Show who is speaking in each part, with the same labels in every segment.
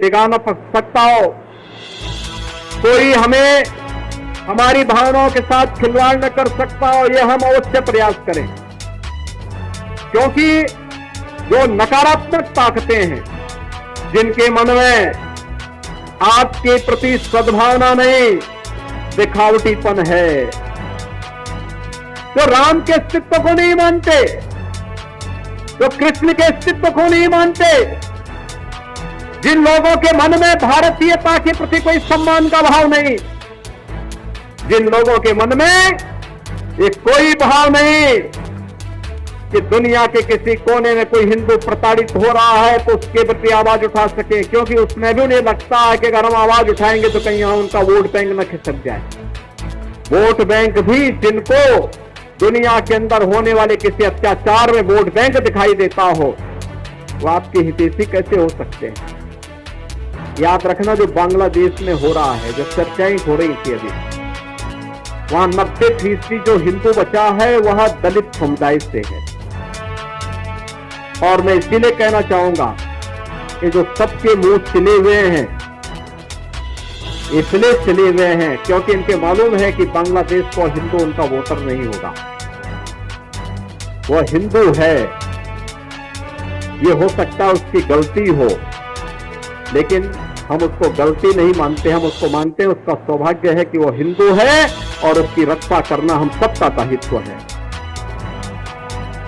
Speaker 1: डिगा न सकता हो, कोई हमें हमारी भावनाओं के साथ खिलवाड़ न कर सकता हो, यह हम अवश्य प्रयास करें। क्योंकि जो नकारात्मक ताकतें हैं, जिनके मन में आपके प्रति सद्भावना नहीं, दिखावटीपन है, जो राम के अस्तित्व को नहीं मानते, जो कृष्ण के अस्तित्व को नहीं मानते, जिन लोगों के मन में भारतीयता के प्रति कोई सम्मान का भाव नहीं, जिन लोगों के मन में ये कोई भाव नहीं कि दुनिया के किसी कोने में कोई हिंदू प्रताड़ित हो रहा है तो उसके प्रति आवाज उठा सके, क्योंकि उसमें भी उन्हें लगता है कि अगर हम आवाज उठाएंगे तो कहीं उनका वोट बैंक न खिसक जाए। वोट बैंक भी जिनको दुनिया के अंदर होने वाले किसी अत्याचार में वोट बैंक दिखाई देता हो, वो आपके हितैषी कैसे हो सकते हैं? याद रखना, जो बांग्लादेश में हो रहा है, जो चर्चाएं हो रही थी अभी, वहां 90% जो हिंदू बचा है वह दलित समुदाय से है। और मैं इसीलिए कहना चाहूंगा कि जो सबके मुंह सिले हुए हैं, इसलिए सिले हुए हैं क्योंकि इनके मालूम है कि बांग्लादेश को हिंदू उनका वोटर नहीं होगा। वह हिंदू है, ये हो सकता है उसकी गलती हो, लेकिन हम उसको गलती नहीं मानते, हम उसको मानते हैं उसका सौभाग्य है कि वो हिंदू है और उसकी रक्षा करना हम सबका दायित्व है।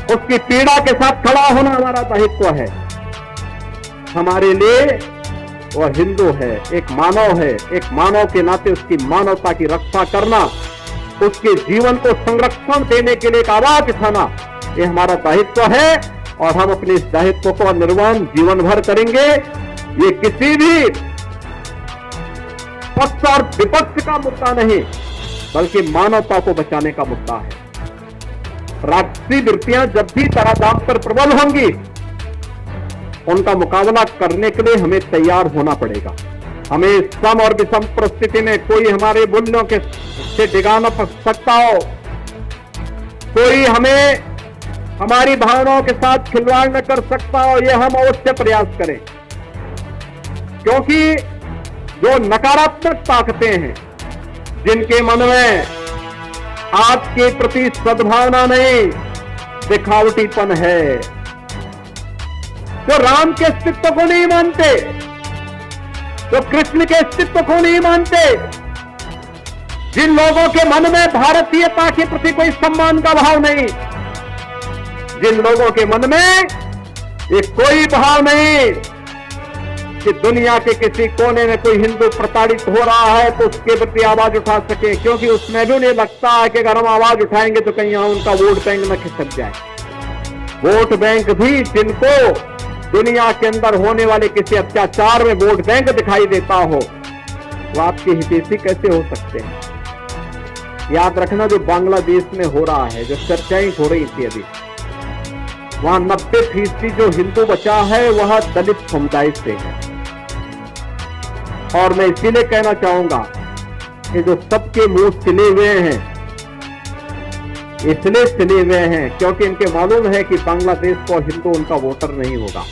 Speaker 1: उसकी पीड़ा के साथ खड़ा होना हमारा दायित्व है। हमारे लिए वह हिंदू है, एक मानव है, एक मानव के नाते उसकी मानवता की रक्षा करना, उसके जीवन को संरक्षण देने के लिए एक आवाज उठाना, ये हमारा दायित्व है और हम अपने इस दायित्व को निर्वहन जीवन भर करेंगे। ये किसी भी पक्ष और विपक्ष का मुद्दा नहीं, बल्कि मानवता को बचाने का मुद्दा है। राक्षसी वृत्तियां जब भी तरादाम पर प्रबल होंगी, उनका मुकाबला करने के लिए हमें तैयार होना पड़ेगा। हमें सम और विषम परिस्थिति में कोई हमारे मूल्यों के से डिगा न सकता हो, कोई हमें हमारी भावनाओं के साथ खिलवाड़ न कर सकता हो, यह हम अवश्य प्रयास करें। क्योंकि जो नकारात्मक ताकतें हैं, जिनके मन में आपके प्रति सद्भावना नहीं, दिखावटीपन है, जो राम के अस्तित्व को नहीं मानते, जो कृष्ण के अस्तित्व को नहीं मानते, जिन लोगों के मन में भारतीयता के प्रति कोई सम्मान का भाव नहीं, जिन लोगों के मन में ये कोई भाव नहीं कि दुनिया के किसी कोने में कोई हिंदू प्रताड़ित हो रहा है तो उसके प्रति आवाज उठा सके, क्योंकि उसमें भी उन्हें लगता है कि अगर हम आवाज उठाएंगे तो कहीं उनका वोट बैंक न खिसक जाए। वोट बैंक भी जिनको दुनिया के अंदर होने वाले किसी अत्याचार में वोट बैंक दिखाई देता हो, वो आपके हितैषी कैसे हो सकते हैं? याद रखना, जो बांग्लादेश में हो रहा है, जो चर्चाएं हो रही थी अभी, वहां 90% जो हिंदू बचा है वह दलित समुदाय से है। और मैं इसीलिए कहना चाहूंगा कि जो सबके मुंह सिले हुए हैं, इसलिए सिले हुए हैं क्योंकि इनके मालूम है कि बांग्लादेश को हिंदू उनका वोटर नहीं होगा।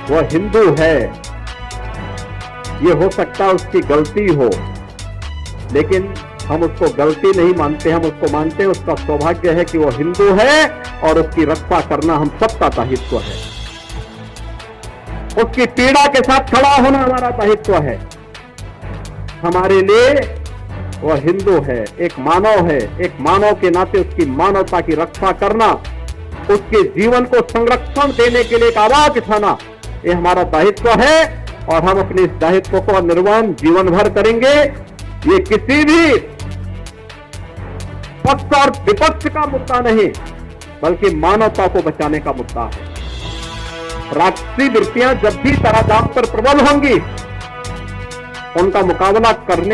Speaker 1: वह हिंदू है, ये हो सकता है उसकी गलती हो, लेकिन हम उसको गलती नहीं मानते, हम उसको मानते हैं उसका सौभाग्य है कि वो हिंदू है और उसकी रक्षा करना हम सबका दायित्व है। उसकी पीड़ा के साथ खड़ा होना हमारा दायित्व है। हमारे लिए वह हिंदू है, एक मानव है, एक मानव के नाते उसकी मानवता की रक्षा करना, उसके जीवन को संरक्षण देने के लिए एक आवाज उठाना, ये हमारा दायित्व है और हम अपने इस दायित्व को निर्वहन जीवन भर करेंगे। ये किसी भी पक्ष और विपक्ष का मुद्दा नहीं, बल्कि मानवता को बचाने का मुद्दा है। राक्षसी वृत्तियां जब भी तरादाम पर प्रबल होंगी, उनका मुकाबला करने